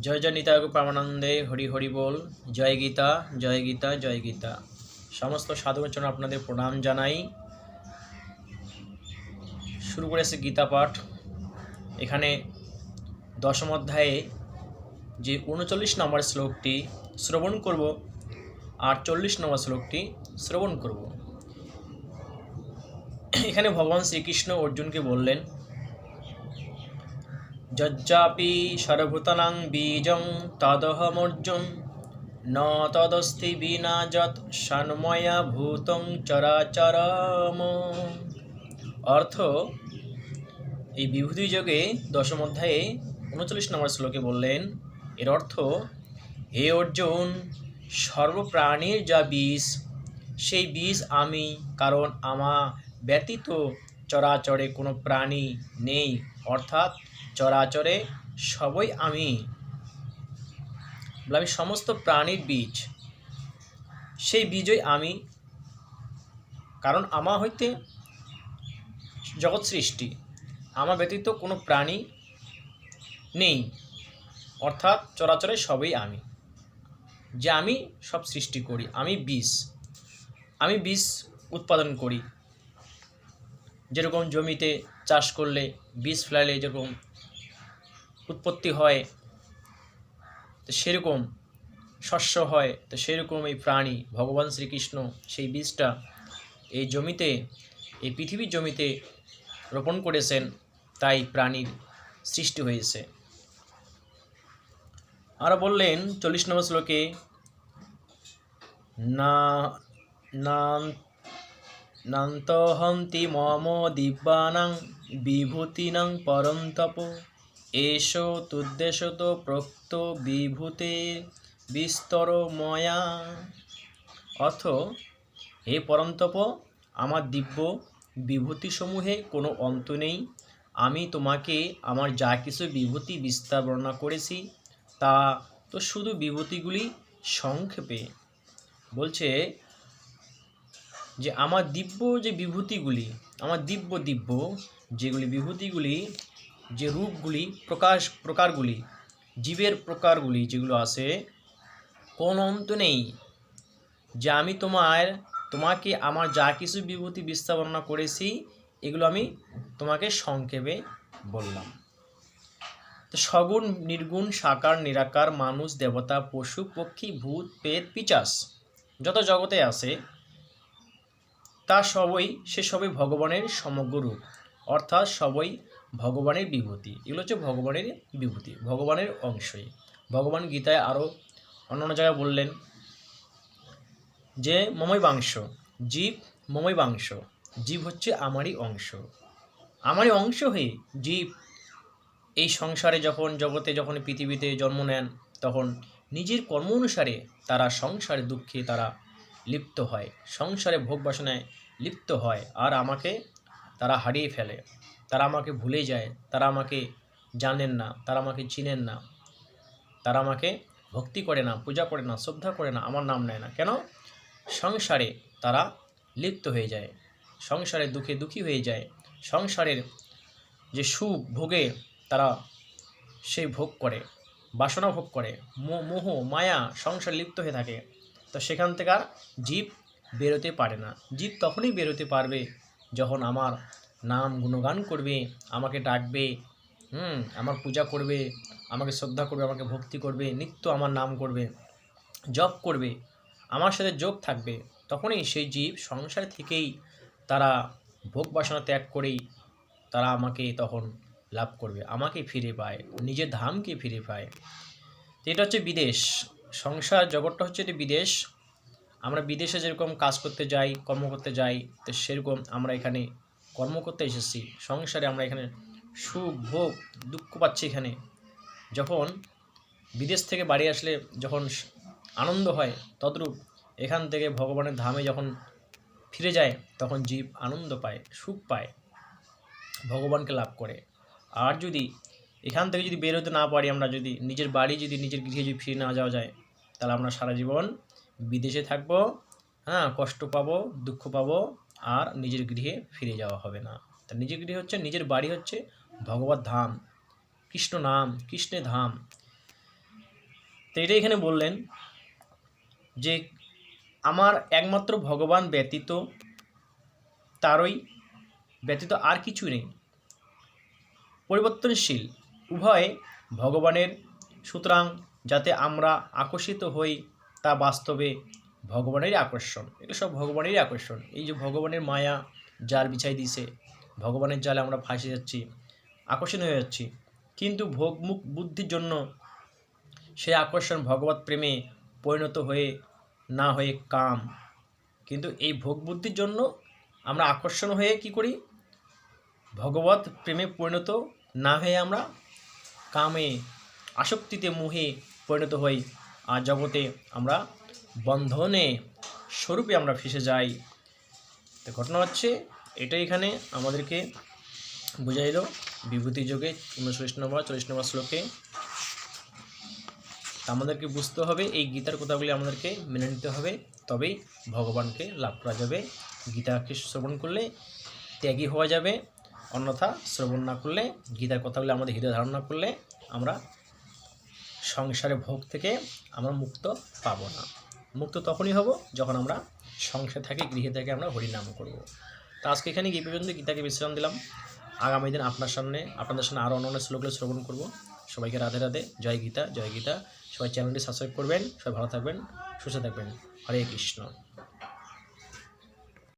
জয় জয় নিতাই প্রামানন্দে হরি হরি বল। জয় গীতা, জয় গীতা, জয় গীতা। সমস্ত সাধুবচন আপনাদের প্রণাম জানাই। শুরু করেছে গীতা পাঠ। এখানে দশম অধ্যায়ে যে ৩৯ নম্বর শ্লোকটি শ্রবণ করব আর ৪০ নম্বর শ্লোকটি শ্রবণ করব। এখানে ভগবান শ্রীকৃষ্ণ অর্জুনকে বললেন, যজ্জাপি সর্বভূতানাং বীজং তদহমর্জুন ন তদস্তি বিনা যৎ সন্ময়া ভূতং চরাচরম। অর্থ, এই বিভূতি যোগে দশম অধ্যায়ে ৩৯ নম্বর শ্লোকে বললেন, এর অর্থ, হে অর্জুন, সর্বপ্রাণীর যা বীজ সেই বীজ আমি, কারণ আমা ব্যতীত চরাচরে কোনো প্রাণী নেই, অর্থাৎ চরাচরে সবই আমি। আমি সমস্ত প্রাণীর বীজ, সেই বীজই আমি, কারণ আমা হইতে জগৎ সৃষ্টি, আমার ব্যতীত কোনো প্রাণী নেই, অর্থাৎ চরাচরে সবই আমি। যে আমি সব সৃষ্টি করি, আমি বীজ উৎপাদন করি। যেরকম জমিতে চাষ করলে বীজ ফেলালে যেরকম উৎপত্তি হয়, তো সেরকম শস্য হয়, তো সেরকম এই প্রাণী ভগবান শ্রীকৃষ্ণ সেই বীজটা এই জমিতে, এই পৃথিবীর জমিতে রোপণ করেছেন, তাই প্রাণীর সৃষ্টি হয়েছে। আরও বললেন ৪০ নম্বর শ্লোকে, না নান্তহন্তি মম দিব্যানাং বিভূতিনাং পরন্তপ এষ তুদ্দেশত প্রোক্ত বিভূতে বিস্তর ময়া। অর্থ, হে পরন্তপ, আমার দিব্য বিভূতিসমূহে কোনো অন্ত নেই। আমি তোমাকে আমার যা কিছু বিভূতি বিস্তার বর্ণনা করেছি তা তো শুধু বিভূতিগুলি সংক্ষেপে। বলছে যে আমার দিব্য যে বিভূতিগুলি, আমার দিব্য যেগুলি বিভূতিগুলি, যে রূপগুলি, প্রকারগুলি, জীবের প্রকারগুলি যেগুলো আছে, কোনো অন্ত নেই। যে আমি তোমাকে আমার যা কিছু বিভূতি বিস্তার বর্ণনা করেছি, এগুলো আমি তোমাকে সংক্ষেপে বললাম। তো সগুণ, নির্গুণ, সাকার, নিরাকার, মানুষ, দেবতা, পশু, পক্ষী, ভূত, প্রেত, পিশাচ যত জগতে আছে তা সে সবই ভগবানের সমগ্র রূপ, অর্থাৎ সবই ভগবানের বিভূতি। এগুলো হচ্ছে ভগবানের বিভূতি, ভগবানের অংশই। ভগবান গীতায় আরও অন্যান্য জায়গায় বললেন যে মমই বাংশ, জীব মমই বাংশ, জীব হচ্ছে আমারই অংশ হয়ে জীব এই সংসারে যখন পৃথিবীতে জন্ম নেন, তখন নিজের কর্ম অনুসারে তারা সংসারে দুঃখে তারা লিপ্ত হয়, সংসারে ভোগ বাসনায় লিপ্ত হয়, আর আমাকে তারা হারিয়ে ফেলে, তারা আমাকে ভুলে যায়, তারা আমাকে জানেন না, তারা আমাকে চিনেন না, তারা আমাকে ভক্তি করে না, পূজা করে না, শ্রদ্ধা করে না, আমার নাম নেয় না। কেন? সংসারে তারা লিপ্ত হয়ে যায়, সংসারে দুঃখী হয়ে যায়, সংসারের যে সুখ ভোগে তারা সেই ভোগ করে, বাসনা ভোগ করে, মোহ মায়া সংসারে লিপ্ত হয়ে থাকে। তো সেখান থেকে আর জীব বেরোতে পারে না। জীব তখনই বেরোতে পারবে যখন আমার নাম গুণগান করবে, আমাকে ডাকবে, আমার পূজা করবে, আমাকে শ্রদ্ধা করবে, আমাকে ভক্তি করবে, নিত্য আমার নাম করবে, জপ করবে, আমার সাথে যোগ থাকবে। তখনই সেই জীব সংসার থেকেই তারা ভোগ বাসনা ত্যাগ করেই তারা আমাকে তখন লাভ করবে, আমাকে ফিরে পায়, নিজের ধামকে ফিরে পায়। তো এটা হচ্ছে বিদেশ, সংসার জগৎটা হচ্ছে এটা বিদেশ। আমরা বিদেশে যেরকম কাজ করতে যাই, কর্ম করতে যাই, তো সেরকম আমরা এখানে কর্ম করতে এসেছি। সংসারে আমরা এখানে সুখ ভোগ দুঃখ পাচ্ছি। এখানে যখন বিদেশ থেকে বাড়ি আসলে যখন আনন্দ হয়, তদ্রূপ এখান থেকে ভগবানের ধামে যখন ফিরে যায়, তখন জীব আনন্দ পায়, সুখ পায়, ভগবানকে লাভ করে। আর যদি এখান থেকে যদি বেরোতে না পারি, আমরা যদি নিজের বাড়ি, যদি নিজের গৃহে যদি ফিরে না যাওয়া যায়, তাহলে আমরা সারা জীবন বিদেশে থাকবো, কষ্ট পাবো, দুঃখ পাবো, আর নিজের গৃহে ফিরে যাওয়া হবে না। তা নিজের গৃহে হচ্ছে, নিজের বাড়ি হচ্ছে ভগবত ধাম, কৃষ্ণ নাম, কৃষ্ণের ধাম। তো এটাই এখানে বললেন যে আমার একমাত্র ভগবান ব্যতীত, তারই ব্যতীত আর কিছু নেই, পরিবর্তনশীল উভয় ভগবানের। সুতরাং যাতে আমরা আকর্ষিত হই তা বাস্তবে ভগবানেরই আকর্ষণ, এগুলো সব ভগবানেরই আকর্ষণ। এই যে ভগবানের মায়া জাল বিছাই দিয়েছে, ভগবানের জালে আমরা ফাঁসে যাচ্ছি, আকর্ষণ হয়ে যাচ্ছি, কিন্তু ভোগমুখ বুদ্ধির জন্য সেই আকর্ষণ ভগবত প্রেমে পরিণত হয়ে না হয়ে কাম। কিন্তু এই ভোগ বুদ্ধির জন্য আমরা আকর্ষণ হয়ে কি করি, ভগবত প্রেমে পরিণত না হয়ে আমরা কামে, আসক্তিতে, মোহে পরিণত হই, আর জগতে আমরা বন্ধনে স্বরূপে আমরা ফেসে যাই। তো ঘটনা হচ্ছে এটাই এখানে আমাদেরকে বুঝাইল বিভূতি যোগে 39 নম্বর 40 নম্বর শ্লোকে। আমাদেরকে বুঝতে হবে এই গীতার কথাগুলি আমাদেরকে মেনে নিতে হবে, তবেই ভগবানকে লাভ করা যাবে। গীতাকে শ্রবণ করলে ত্যাগী হওয়া যাবে, অন্যথা শ্রবণ না করলে, গীতার কথাগুলি আমাদের হৃদয় ধারণ না করলে আমরা সংসারের ভোগ থেকে আমরা মুক্ত পাব না। মুক্ত তখনই হব যখন আমরা সংসার থাকি, গৃহে থেকে আমরা হরিনাম করব। তো আজকে এখানে এই পর্যন্ত গীতাকে বিশ্রাম দিলাম। আগামী দিন আপনাদের সামনে আরও অন্যান্য শ্লোকগুলো শ্রবণ করব। সবাইকে রাধে রাধে, জয় গীতা, জয় গীতা। সবাই চ্যানেলটি সাবস্ক্রাইব করবেন। সবাই ভালো থাকবেন, সুস্থ থাকবেন। হরে কৃষ্ণ।